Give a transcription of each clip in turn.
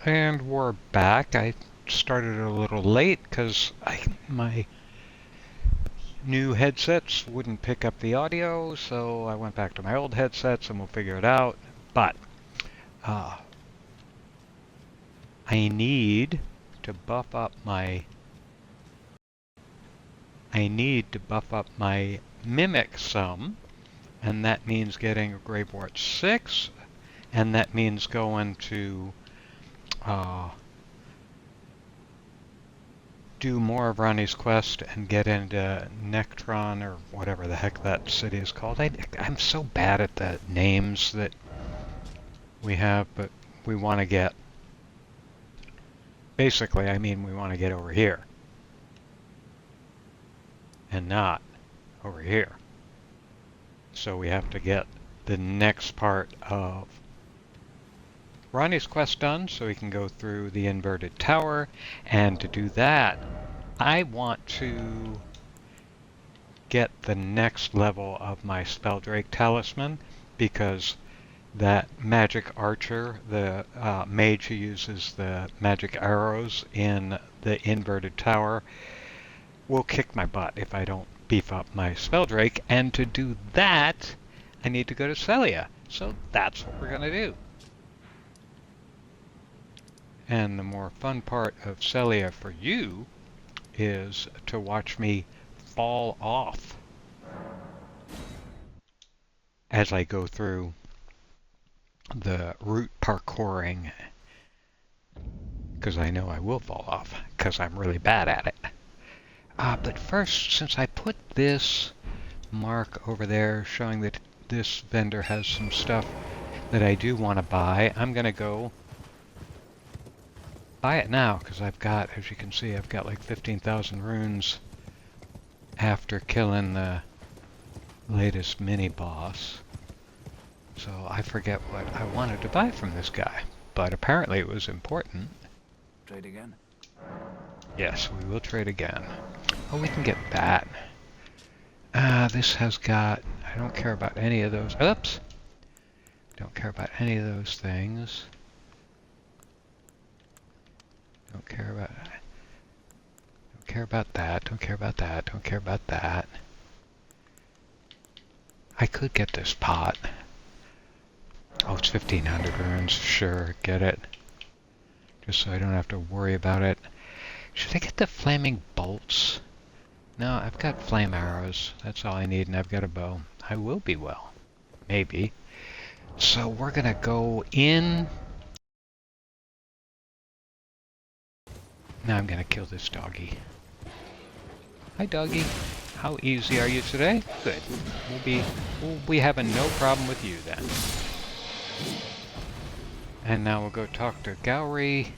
And we're back. I started a little late because my new headsets wouldn't pick up the audio, so I went back to my old headsets and we'll figure it out. But uh, I need to buff up my mimic some, and that means getting a Gravewort 6, and that means going to do more of Ronnie's quest and get into Nectron or whatever the heck that city is called. I'm so bad at the names that we have, but we want to get, basically, I mean we want to get over here and not over here. So we have to get the next part of Ronnie's quest done so he can go through the inverted tower, and to do that I want to get the next level of my Spelldrake talisman, because that magic archer, the mage who uses the magic arrows in the inverted tower, will kick my butt if I don't beef up my Spelldrake, and to do that I need to go to Sellia. So that's what we're going to do. And the more fun part of Sellia for you is to watch me fall off as I go through the route parkouring, because I know I will fall off because I'm really bad at it. But first, since I put this mark over there showing that this vendor has some stuff that I do want to buy, I'm going to go buy it now, because I've got, as you can see, I've got like 15,000 runes after killing the latest mini-boss. So I forget what I wanted to buy from this guy, but apparently it was important. Trade again? Yes, we will trade again. Oh, we can get that. This has got, I don't care about any of those. Oops! Don't care about any of those things. Don't care about that. Don't care about that. Don't care about that. Don't care about that. I could get this pot. Oh, it's 1,500 runes. Sure, get it. Just so I don't have to worry about it. Should I get the flaming bolts? No, I've got flame arrows. That's all I need, and I've got a bow. I will be well. Maybe. So we're gonna go in. Now I'm gonna kill this doggy. Hi, doggy. How easy are you today? Good. We'll be having no problem with you then. And now we'll go talk to Gowry.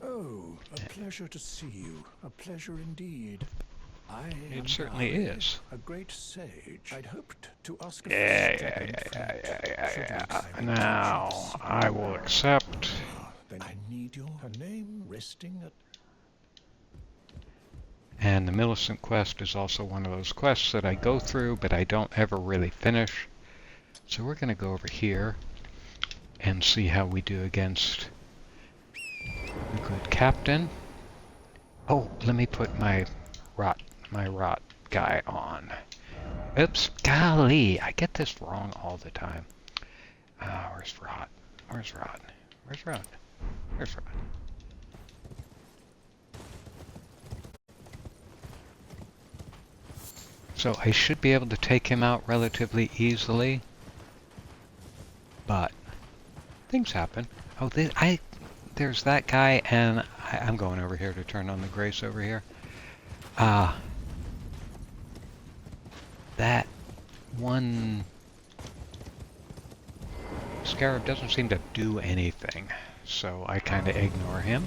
Oh, a pleasure to see you. A pleasure indeed. It certainly is. A great sage. I'd hoped to ask a Yeah. Now, I will accept. Then I need her name resting at... And the Millicent quest is also one of those quests that I go through, but I don't ever really finish. So we're going to go over here and see how we do against the good captain. Oh, let me put my rot guy on. Oops, golly, I get this wrong all the time. Where's Rot? Where's Rot? Where's Rot? Where's Rot? So I should be able to take him out relatively easily, but things happen. Oh, there's that guy, and I'm going over here to turn on the grace over here. That one scarab doesn't seem to do anything, so I kind of ignore him.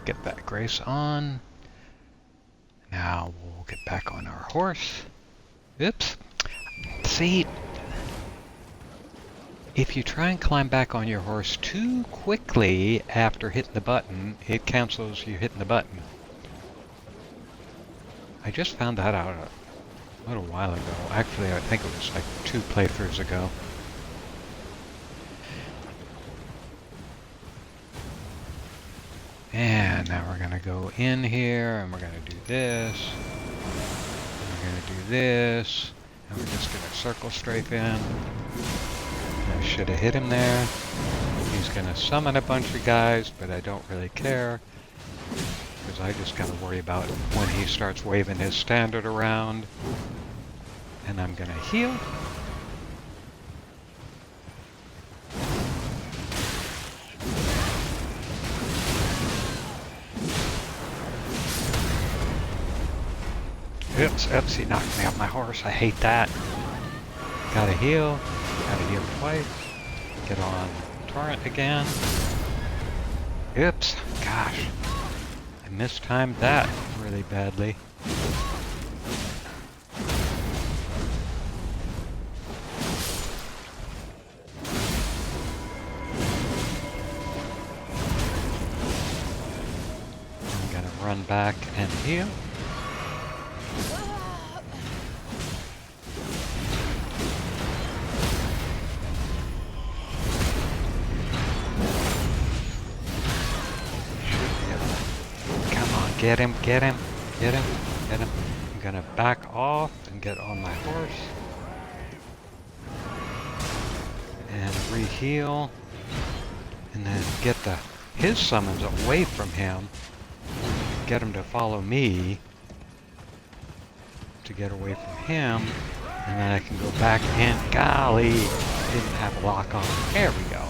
Get that grace on. Now we'll get back on our horse. Oops. See, if you try and climb back on your horse too quickly after hitting the button, it cancels you hitting the button. I just found that out a little while ago. Actually, I think it was like 2 playthroughs ago. And now we're gonna go in here, and we're gonna do this. And we're gonna do this. And we're just gonna circle strafe in. I should have hit him there. He's gonna summon a bunch of guys, but I don't really care. Because I just gotta worry about when he starts waving his standard around. And I'm gonna heal. Oops, he knocked me off my horse. I hate that. Gotta heal twice. Get on torrent again. Oops, gosh. I mistimed that really badly. I'm gonna run back and heal. Get him, get him, get him, get him. I'm gonna back off and get on my horse. And re-heal. And then get his summons away from him. Get him to follow me. To get away from him. And then I can go back and golly, didn't have a lock on. There we go.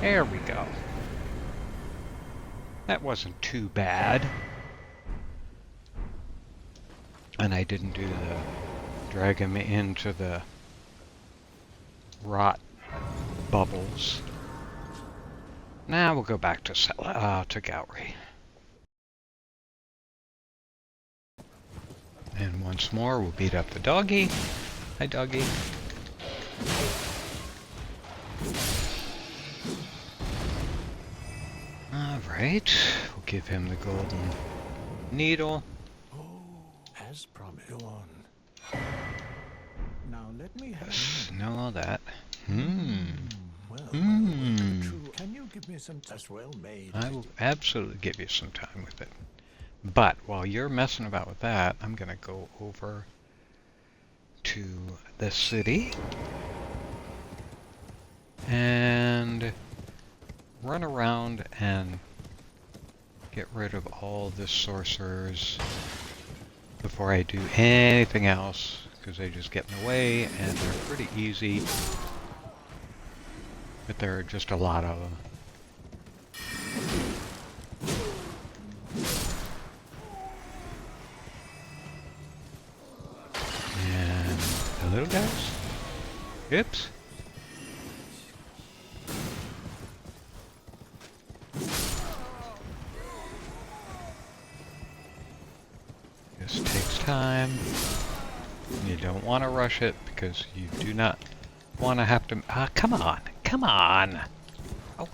There we go. That wasn't too bad. And I didn't do drag him into the rot bubbles. Now we'll go back to Gowrie. And once more we'll beat up the doggy. Hi doggy. Alright, we'll give him the golden needle. Oh, as promised. Go on. Now let me have Know all that. well, true. Can you give me some as well made? I will absolutely give you some time with it. But while you're messing about with that, I'm gonna go over to the city and run around and get rid of all the sorcerers before I do anything else, because they just get in the way and they're pretty easy, but there are just a lot of them. And the little guys? Oops. This takes time. You don't want to rush it because you do not want to have to... come on! Come on! Oh.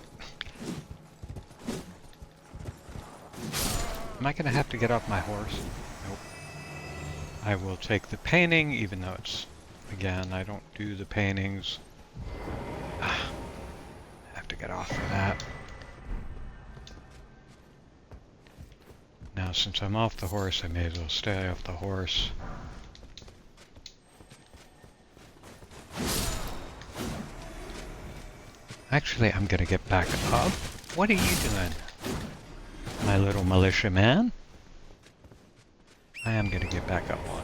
Am I going to have to get off my horse? Nope. I will take the painting, even though it's... Again, I don't do the paintings. I have to get off for that. Now, since I'm off the horse, I may as well stay off the horse. Actually, I'm gonna get back up. What are you doing, my little militia man? I am gonna get back up on.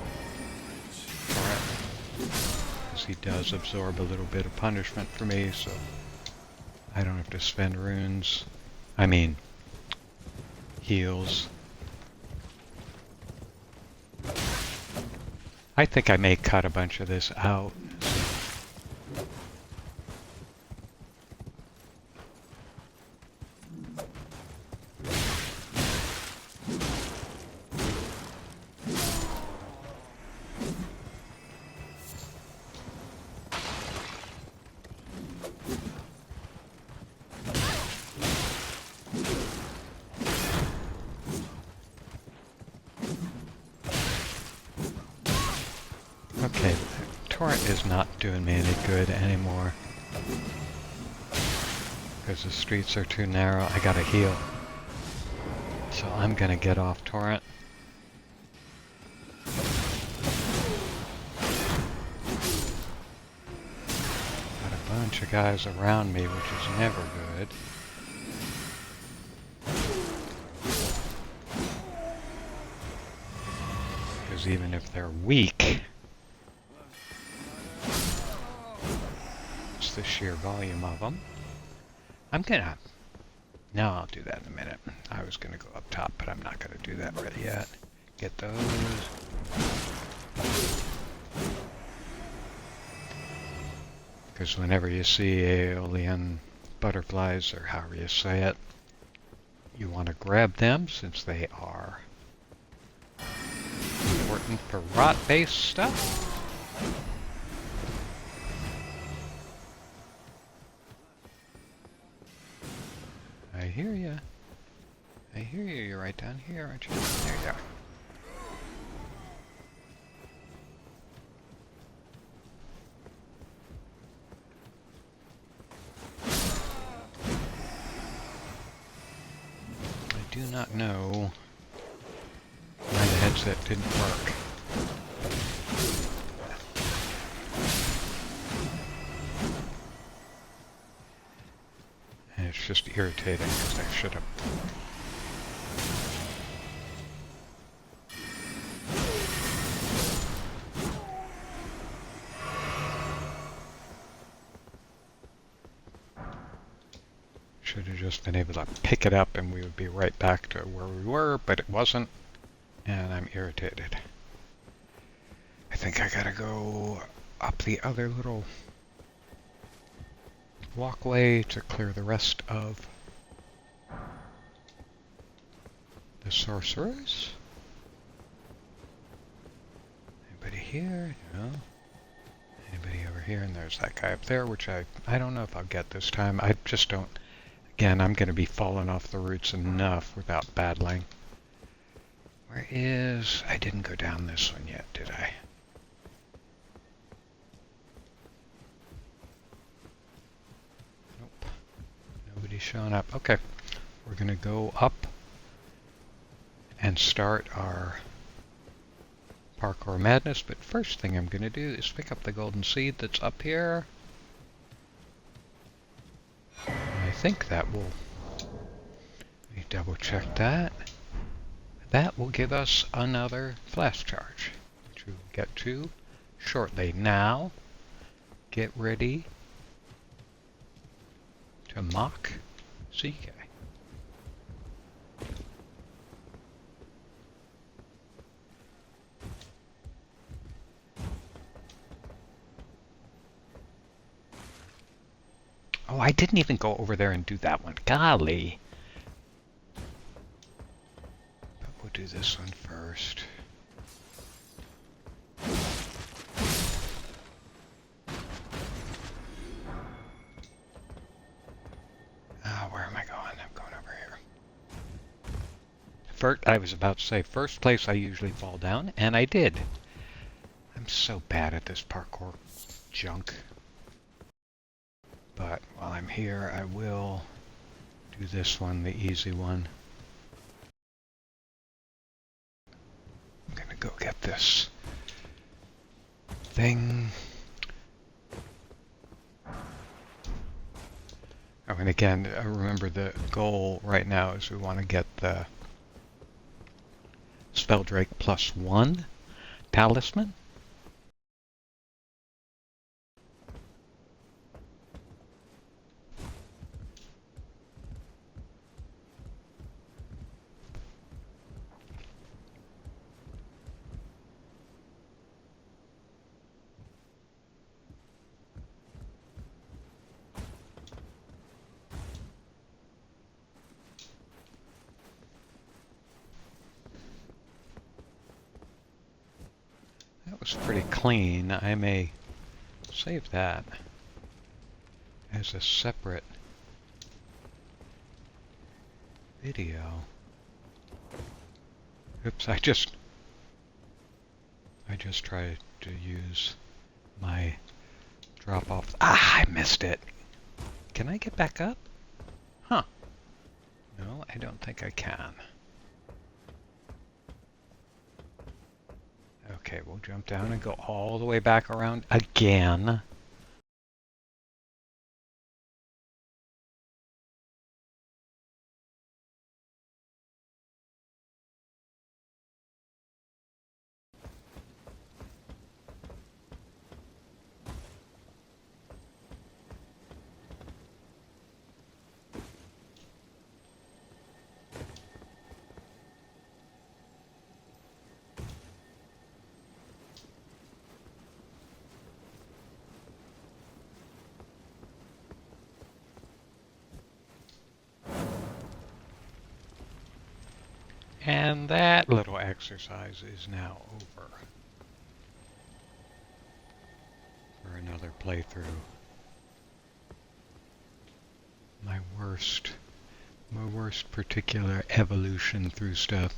Because he does absorb a little bit of punishment for me, so I don't have to spend runes. I mean, heals. I think I may cut a bunch of this out. Okay, the torrent is not doing me any good anymore. Because the streets are too narrow. I gotta heal. So I'm gonna get off torrent. Got a bunch of guys around me, which is never good. Because even if they're weak, it's the sheer volume of them. I'm gonna... No, I'll do that in a minute. I was gonna go up top, but I'm not gonna do that right yet. Get those. Because whenever you see alien butterflies, or however you say it, you want to grab them since they are important for rot-based stuff. I hear you. I hear you. You're right down here, aren't you? There you are. I do not know why the headset didn't work. And it's just irritating because I should have... Should have just been able to pick it up and we would be right back to where we were, but it wasn't, and I'm irritated. I think I gotta go up the other little walkway to clear the rest of the sorcerers. Anybody here? No. Anybody over here? And there's that guy up there, which I don't know if I'll get this time. I just don't... Again, I'm going to be falling off the roots enough without battling. Where is... I didn't go down this one yet, did I? Nope. Nobody's showing up. Okay. We're going to go up and start our parkour madness, but first thing I'm going to do is pick up the golden seed that's up here. I think that will... Let me double check that. That will give us another flash charge, which we will get to shortly. Now, get ready to mock CK. Oh, I didn't even go over there and do that one. Golly. But we'll do this one first. Where am I going? I'm going over here. First, I was about to say, first place I usually fall down, and I did. I'm so bad at this parkour junk. But while I'm here, I will do this one, the easy one. I'm gonna go get this thing. Oh, and again, remember the goal right now is we want to get the Spelldrake +1 talisman. That was pretty clean. I may save that as a separate video. Oops, I just tried to use my drop off. Ah, I missed it. Can I get back up? Huh. No, I don't think I can. Okay, we'll jump down and go all the way back around again. And that little exercise is now over for another playthrough. My worst particular evolution through stuff.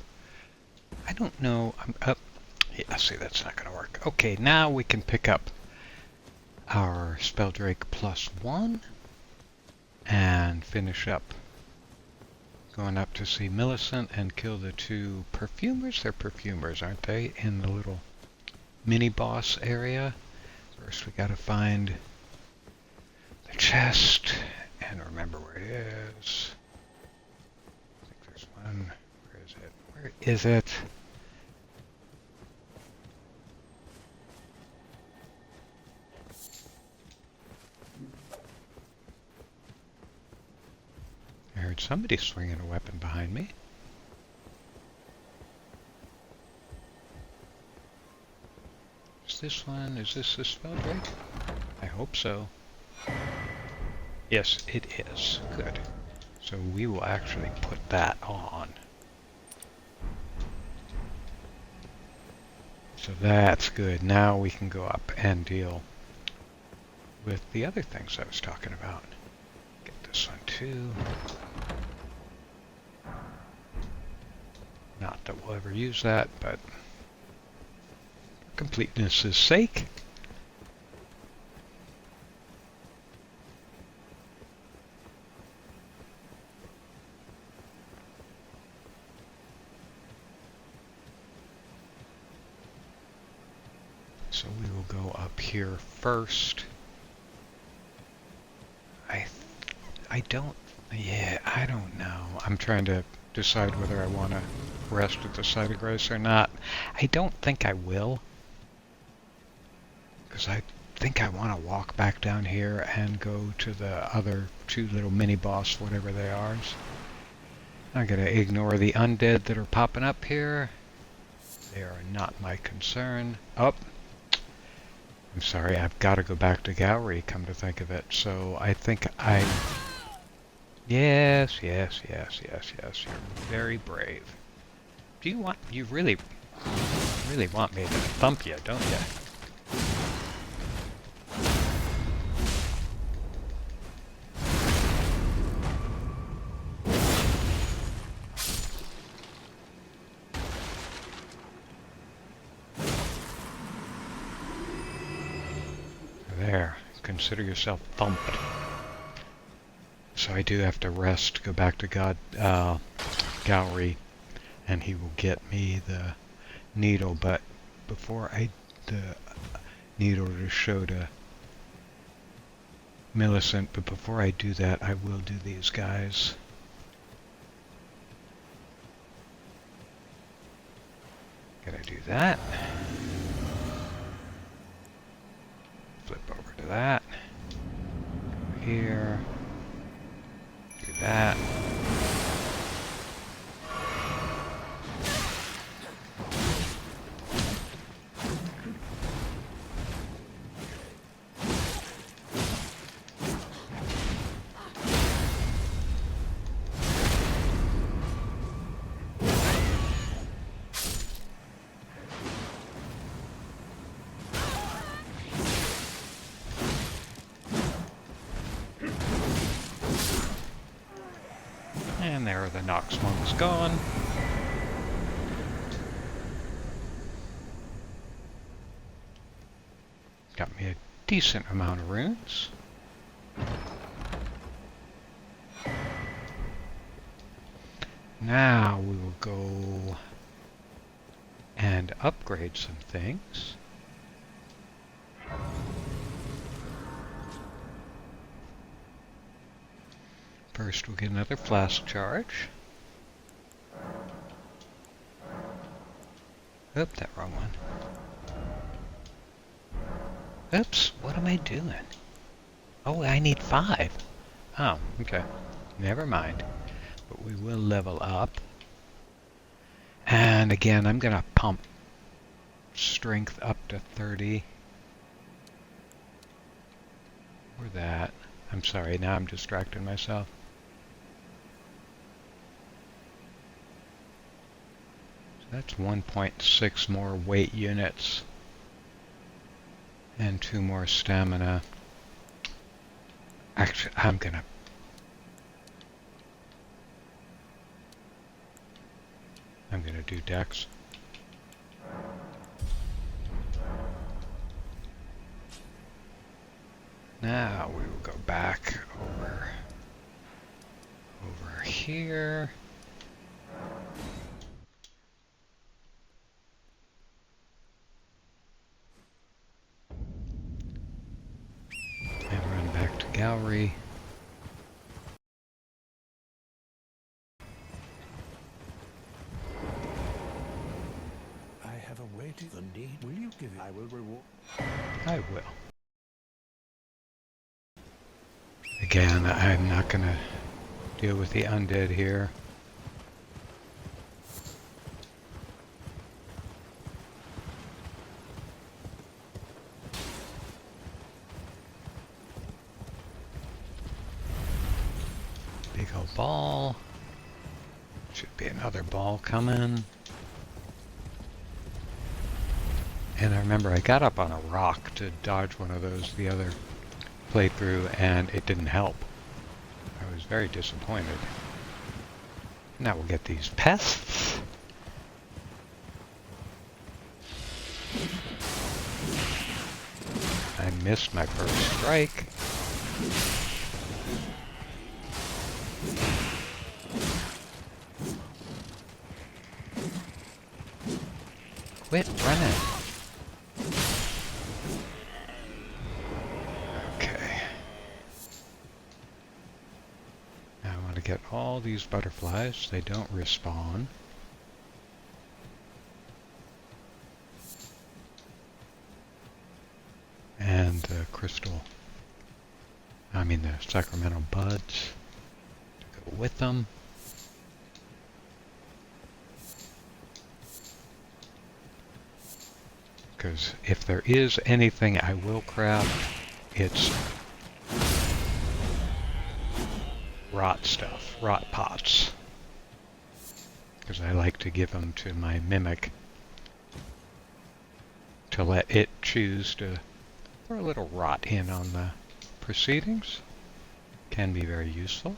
I don't know. I'm up. Yeah, see, that's not going to work. Okay, now we can pick up our Spelldrake +1 and finish up. Going up to see Millicent and kill the 2 perfumers. They're perfumers, aren't they? In the little mini-boss area. First we gotta find the chest and remember where it is. I think there's one. Where is it? Where is it? I heard somebody swinging a weapon behind me. Is this one? Is this the Spelldrake? I hope so. Yes, it is. Good. So we will actually put that on. So that's good. Now we can go up and deal with the other things I was talking about. Get this one too. Not that we'll ever use that, but for completeness' sake. So we will go up here first. I don't know. I'm trying to decide whether I want to rest at the site of grace or not. I don't think I will. Because I think I want to walk back down here and go to the other 2 little mini-boss, whatever they are. I'm going to ignore the undead that are popping up here. They are not my concern. Oh! I'm sorry, I've got to go back to Gowrie, come to think of it. So I think I... Yes. You're very brave. You really want me to thump you, don't you? There, consider yourself thumped. So I do have to rest, go back to Gowrie, and he will get me the needle, but before the needle to show to Millicent, but before I do that, I will do these guys. Gotta do that. Flip over to that. Go here. Do that. And there are the Nox monks gone. Got me a decent amount of runes. Now we will go and upgrade some things. First, we'll get another flask charge. Oop, that wrong one. Oops, what am I doing? Oh, I need 5. Oh, okay. Never mind. But we will level up. And again, I'm going to pump strength up to 30. Or that. I'm sorry, now I'm distracting myself. So that's 1.6 more weight units. And 2 more stamina. Actually, I'm going to do dex. Now we will go back over here. And run back to gallery. I have awaited the need. Will you give it? I will reward. I will. Again, I'm not going to deal with the undead here. Big old ball. Should be another ball coming. And I remember I got up on a rock to dodge one of those the other playthrough, and it didn't help. I was very disappointed. Now we'll get these pests. I missed my first strike. Quit running. Okay. Now I want to get all these butterflies. They don't respawn. And the crystal, I mean the sacramental buds to go with them. Because if there is anything I will craft, it's rot stuff, rot pots. Because I like to give them to my mimic to let it choose to throw a little rot in on the proceedings. Can be very useful.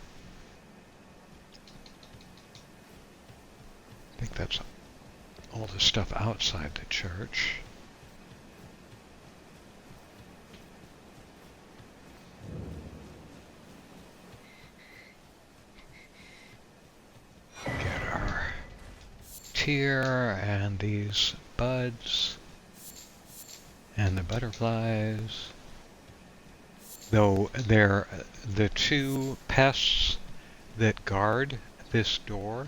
I think that's all the stuff outside the church. Get our tier and these buds and the butterflies. Though they're the 2 pests that guard this door,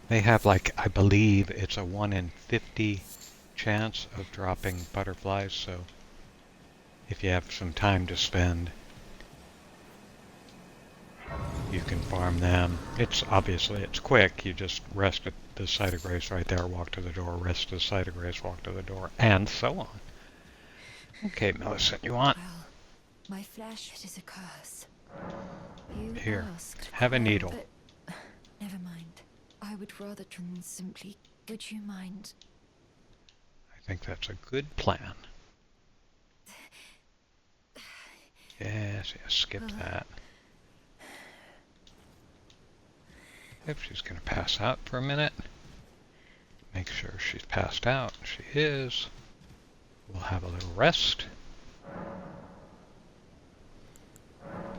they have, like, I believe it's a 1 in 50 chance of dropping butterflies, so if you have some time to spend, you can farm them. It's quick. You just rest at the site of grace right there, walk to the door, rest at the site of grace, walk to the door, and so on. Okay, Millicent, you want? Well, my flesh, it is a curse. You Here, asked have a for it, needle. but never mind. I would rather than simply. Would you mind? I think that's a good plan. Yes, skip that. If she's going to pass out for a minute, make sure she's passed out. She is. We'll have a little rest.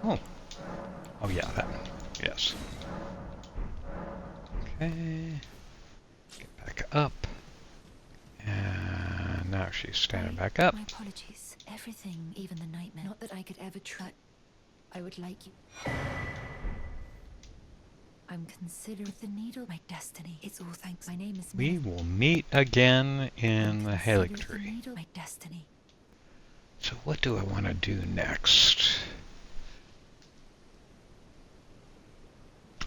Oh. Oh yeah, that one. Yes. Okay. Get back up. And now she's standing back up. My apologies. Everything, even the nightmare. Not that I could ever try. I would like you. I'm considering the needle my destiny. It's all thanks. My name is We Millicent. will meet again in I'm the considered Halig the tree. needle my destiny. So what do I want to do next?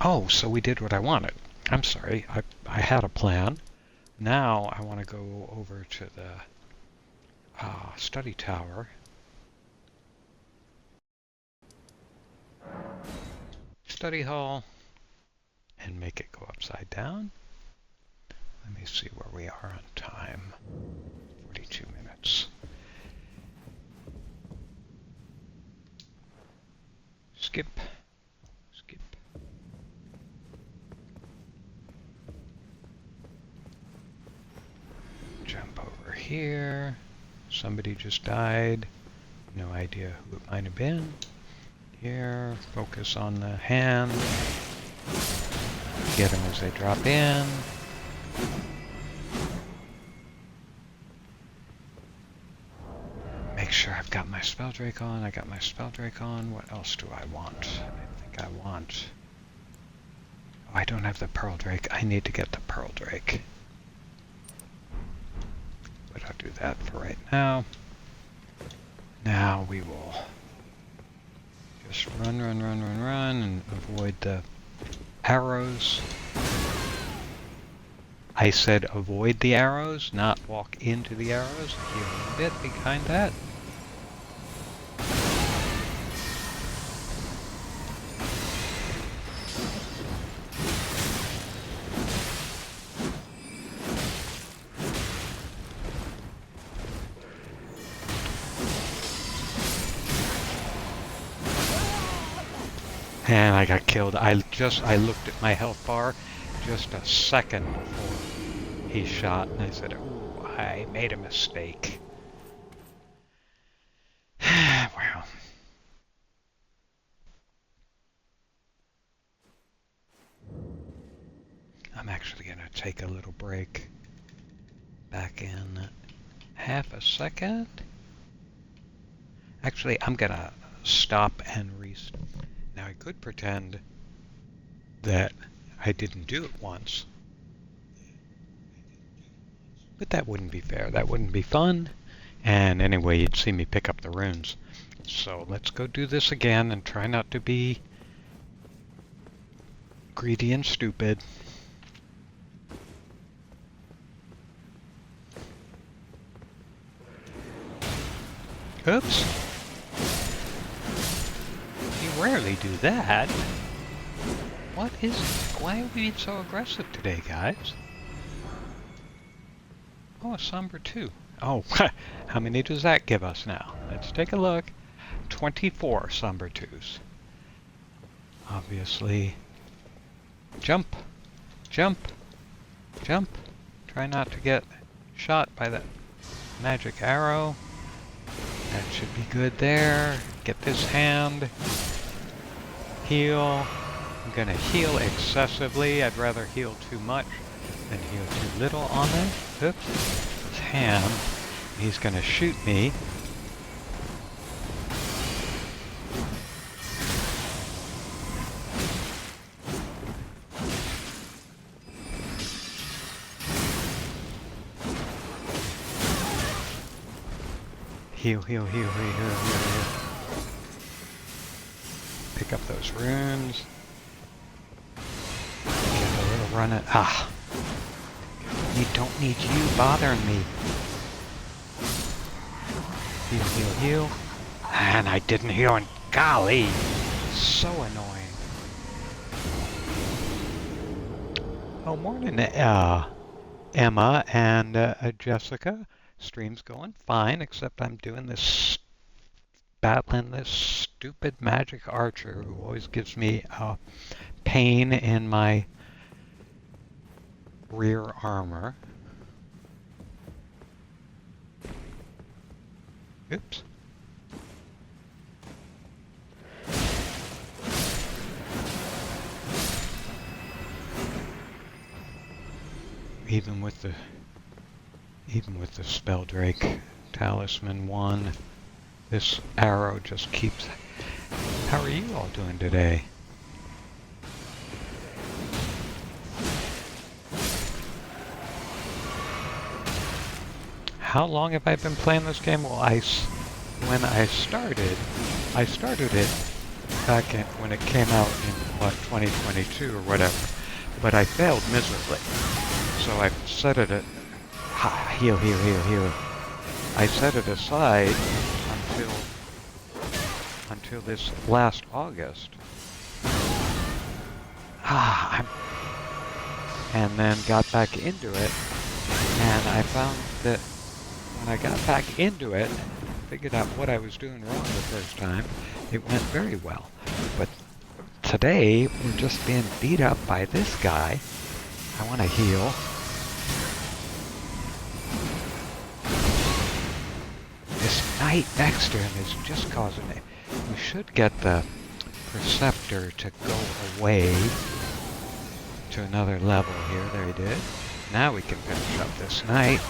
Oh, so we did what I wanted. I'm sorry, I had a plan. Now I want to go over to the study tower. Study hall. And make it go upside down. Let me see where we are on time. 42 minutes. Skip. Skip. Jump over here. Somebody just died. No idea who it might have been. Here, focus on the hand. Get them as they drop in. Make sure I've got my spell drake on. I got my spell drake on. What else do I want? I think I want... Oh, I don't have the pearl drake. I need to get the pearl drake. But I'll do that for right now. Now we will just run, and avoid the arrows. I said avoid the arrows, not walk into the arrows. Heal a bit behind that. And I got killed. I looked at my health bar just a second before he shot, and I said, "Ooh, I made a mistake." Well, I'm actually gonna take a little break. Back in half a second. Actually, I'm gonna stop and restart. Now I could pretend that I didn't do it once, but that wouldn't be fair. That wouldn't be fun. And anyway, you'd see me pick up the runes. So let's go do this again and try not to be greedy and stupid. Oops. You rarely do that. What is it? Why are we being so aggressive today, guys? Oh, a somber 2. Oh, how many does that give us now? Let's take a look. 24 somber 2s. Obviously. Jump! Jump! Jump! Try not to get shot by that magic arrow. That should be good there. Get this hand. Heal. I'm gonna heal excessively. I'd rather heal too much than heal too little on it. Oops. His hand. He's gonna shoot me. Heal, heal, heal, heal, heal, heal, heal. Pick up those runes. Get a little run at... Ah! You don't need you bothering me. Heal, heal, heal. And I didn't heal, and golly! So annoying. Oh, morning, Emma and Jessica. Stream's going fine, except I'm doing this, battling this stupid magic archer who always gives me pain in my rear armor. Oops. Even with the Spelldrake Talisman 1, this arrow just keeps... How are you all doing today? How long have I been playing this game? Well, when I started it back when it came out in, 2022 or whatever, but I failed miserably. So I set it at... Heal. I set it aside until this last August. And then got back into it, and I found that when I got back into it, figured out what I was doing wrong the first time, it went very well. But today, we're just being beat up by this guy. I want to heal. This knight next to him is just causing it. We should get the Preceptor to go away to another level here. There he did. Now we can finish up this knight.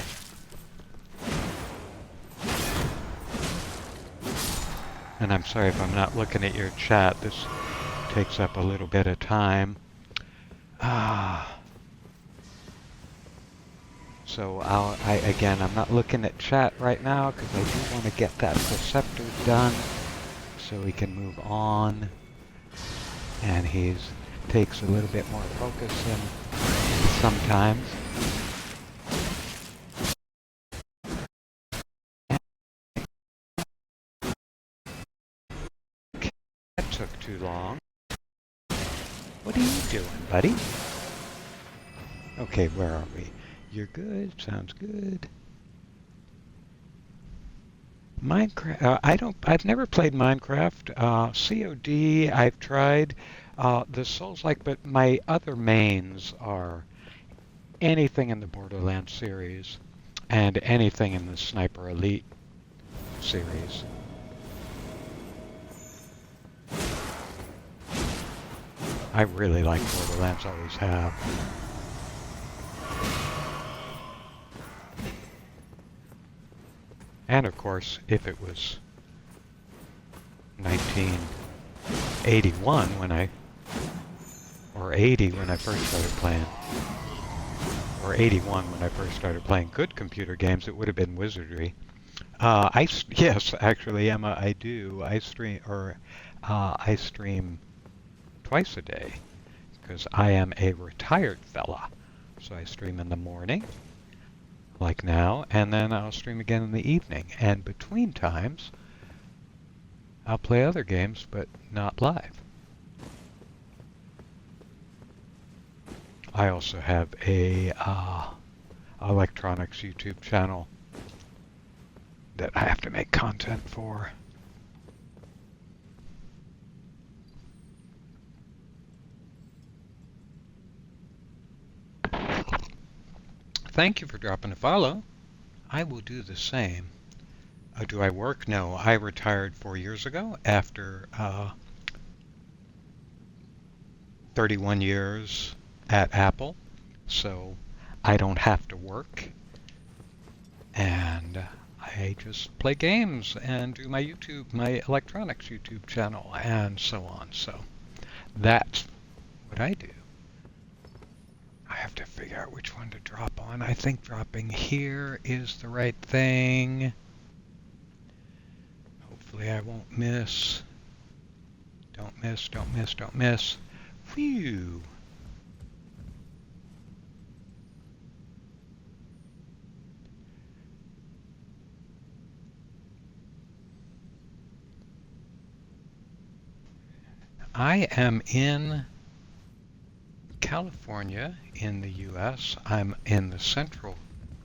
And I'm sorry if I'm not looking at your chat. This takes up a little bit of time. So again, I'm not looking at chat right now because I do want to get that Preceptor done so we can move on. And takes a little bit more focus than sometimes. That took too long. What are you doing, buddy? Okay, where are we? You're good. Sounds good. Minecraft. I've never played Minecraft. COD. I've tried. The Souls-like, but my other mains are anything in the Borderlands series and anything in the Sniper Elite series. I really like Borderlands. Always have. And of course, if it was 1981 or 80 when I first started playing, or 81 when I first started playing good computer games, it would have been Wizardry. Yes, actually, Emma, I do. I stream twice a day because I am a retired fella. So I stream in the morning, like now, and then I'll stream again in the evening. And between times, I'll play other games, but not live. I also have a electronics YouTube channel that I have to make content for. Thank you for dropping a follow. I will do the same. Do I work? No, I retired 4 years ago after 31 years at Apple, so I don't have to work, and I just play games and do my electronics YouTube channel, and so on. So that's what I do. I have to figure out which one to drop on. I think dropping here is the right thing. Hopefully I won't miss. Don't miss, don't miss, don't miss. Phew. I am in California in the U.S. I'm in the central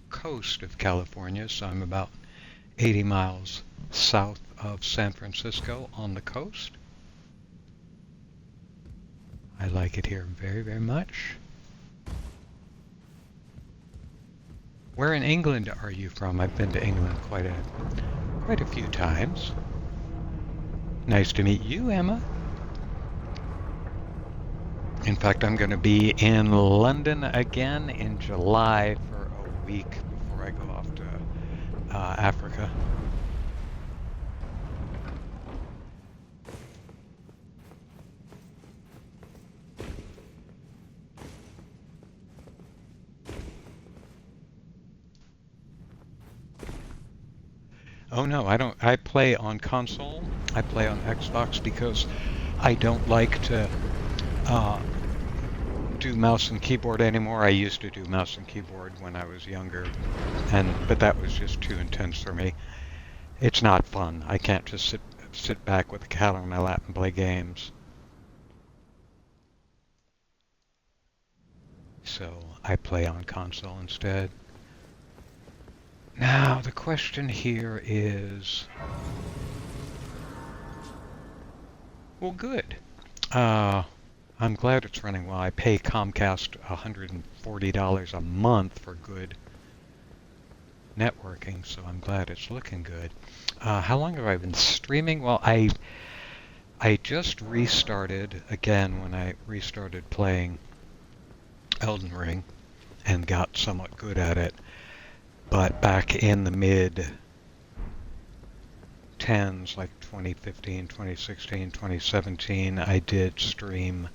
coast of California, so I'm about 80 miles south of San Francisco on the coast. I like it here very, very much. Where in England are you from? I've been to England quite a few times. Nice to meet you, Emma. In fact, I'm going to be in London again in July for a week before I go off Africa. Oh no, I don't. I play on console. I play on Xbox because I don't like to uh, do mouse and keyboard anymore. I used to do mouse and keyboard when I was younger, but that was just too intense for me. It's not fun. I can't just sit back with a cat on my lap and play games. So I play on console instead. Now the question here is, well, good. I'm glad it's running well. I pay Comcast $140 a month for good networking, so I'm glad it's looking good. How long have I been streaming? Well, I just restarted again when I restarted playing Elden Ring and got somewhat good at it. But back in the mid 10s, like 2015, 2016, 2017, I did stream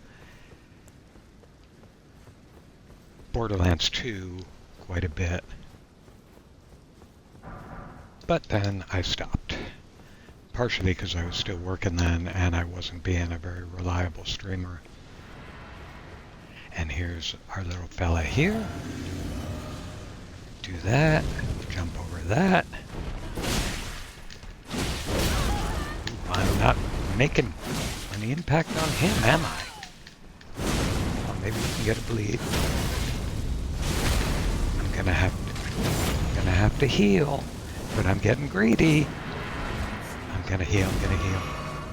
Borderlands 2 quite a bit. But then I stopped. Partially because I was still working then and I wasn't being a very reliable streamer. And here's our little fella here. Do that. Jump over that. Ooh, I'm not making any impact on him, am I? Well, maybe we can get a bleed. I'm gonna have to heal, but I'm getting greedy. I'm gonna heal.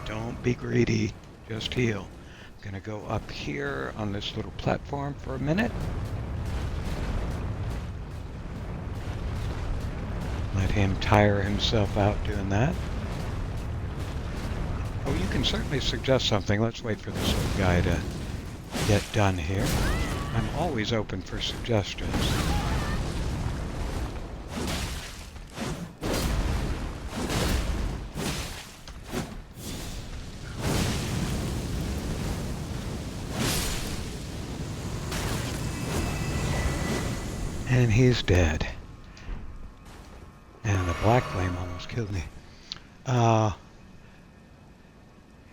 Don't be greedy. Just heal. I'm gonna go up here on this little platform for a minute. Let him tire himself out doing that. Oh, you can certainly suggest something. Let's wait for this little guy to get done here. I'm always open for suggestions. And he's dead. And the black flame almost killed me.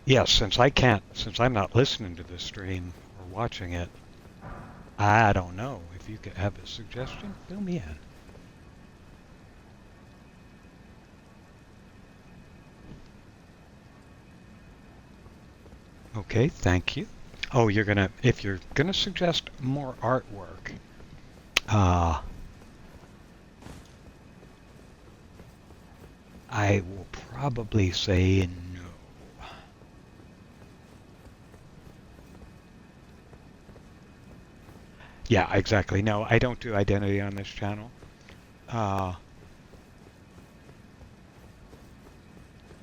Yes, since I'm not listening to the stream or watching it, I don't know. If you could have a suggestion, fill me in. Okay, thank you. Oh, if you're gonna suggest more artwork, I will probably say no. Yeah, exactly. No, I don't do identity on this channel.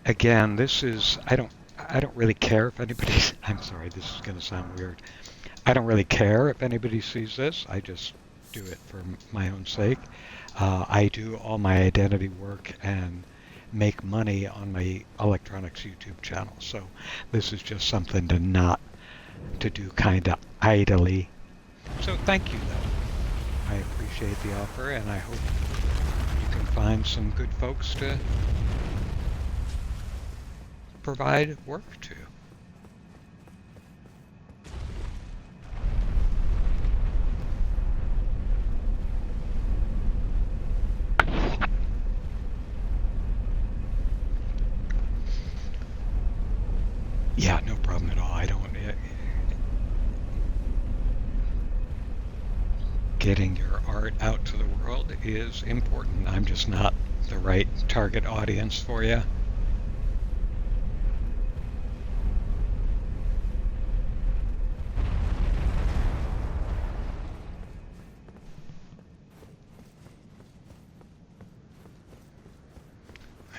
Again, I don't really care if anybody's, I'm sorry, this is going to sound weird. I don't really care if anybody sees this. I just do it for my own sake. I do all my identity work and make money on my electronics YouTube channel. So this is just something to do kind of idly. So thank you, though. I appreciate the offer, and I hope you can find some good folks to provide work to. Yeah, no problem at all. Getting your art out to the world is important. I'm just not the right target audience for you.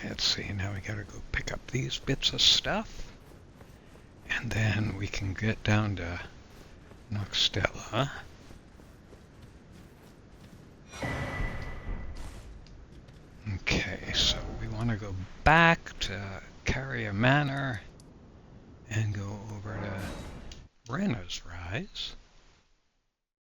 Let's see, now we gotta go pick up these bits of stuff. And then we can get down to Noxtella. Okay, want to go back to Carrier Manor and go over to Renna's Rise.